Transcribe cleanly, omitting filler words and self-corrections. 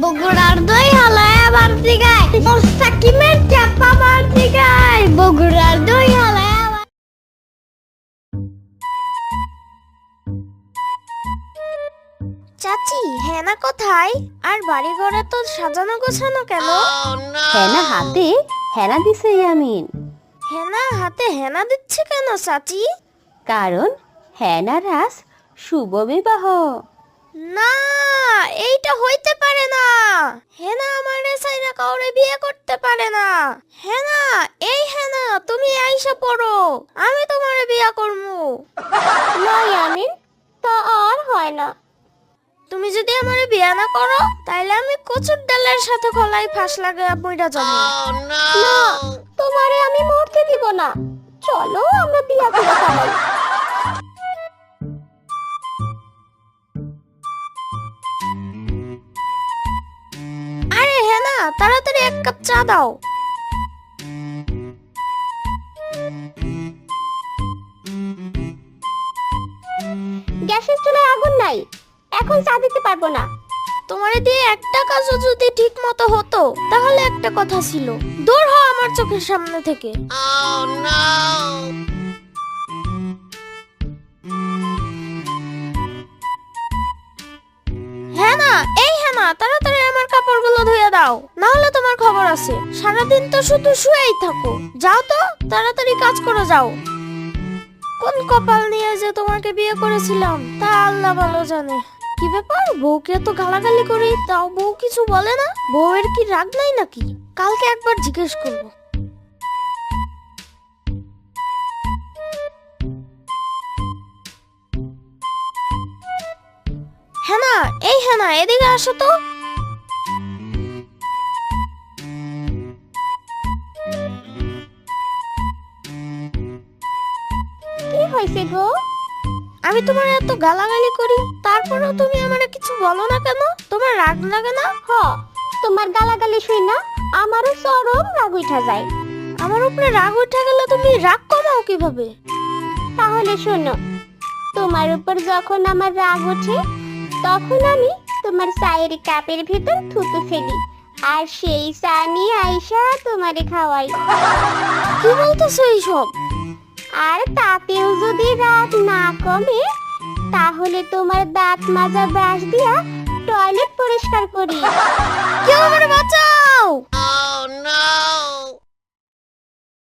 বগুড়ার দই হালায় আবার দিগায় মোস্তাকিমের চাপা বার দিগায় বগুড়ার দই হালায় আবার। চাচি হেনা কোথায়? আর বাড়ি ঘরে তো সাজানো গোছানো কেন? হেনা হাতে হেনা দিছে ইয়ামিন। হেনা হাতে হেনা দিচ্ছে কেন চাচি? কারণ হেনা রাস শুভ বিবাহ। না, এইটা হইতে পারে না। হেনা আমারে ছাইরা কাউরে বিয়ে করতে পারে না। হেনা, এই হেনা তুমি আইসা পড়ো, আমি তোমারে বিয়ে করবো। না ইয়ামিন, তা আর হয় না। তুমি যদি আমারে বিয়ে না করো তাইলে আমি কচুর ডালের সাথে খোলাই ফাঁস লাগায় মইরা যাবো। না, তোমারে আমি মরতে দিব না। চলো আমরা বিয়া করে ফেলাই। আরে হেনা, তাড়াতাড়ি এক কাপ চা দাও। গ্যাসের চুলায় আগুন নাই, এখন চা দিতে পারবো না। তোমারে দিয়ে একটা কাজও যদি ঠিক মতো হতো তাহলে একটা কথা ছিল। দূর হও আমার চোখের সামনে থেকে। হেনা, এই হেনা তাড়াতাড়ি আমার কাপড়গুলো ধুয়ে দাও, না হলে তোমার খবর আছে। সারাদিন তো শুধু শুয়েই থাকো। যাও তো, তাড়াতাড়ি কাজ করে যাও। কোন কপাল নিয়ে যে তোমাকে বিয়ে করেছিলাম তা আল্লাহ ভালো জানে। কি ব্যাপার, বউকে তো গালাগালি করি তাও বউ কিছু বলে না? বউয়ের কি রাগ নাই নাকি? কালকে একবার জিজ্ঞেস করব। হেনা, এই হেনা এদিকে আসো তো। কি হয়েছে গো? আমি তোমার এত গালাগালি করি তারপরেও তুমি আমারে কিছু বলো না কেন? তোমার রাগ লাগে না? হ, তোমার গালাগালি শুই না আমারও চরম রাগ উঠা যায়। আমার উপরে রাগ উঠে গেলে তুমি রাগ কমাও কিভাবে? তাহলে শোনো, তোমার উপর যখন আমার রাগ ওঠে তখন আমি তোমার চায়ের কাপের ভেতর থুতু ফেলি, আর সেই চা নিয়ে আইসা তোমারে খাওয়াই। কি বলতেছো এইসব? আর তাতেও যদি রাগ না কমে তাহলে তোমার দাঁত মাজা ব্রাশ দিয়া টয়লেট পরিষ্কার করি। কেউ আমারে বাঁচাও!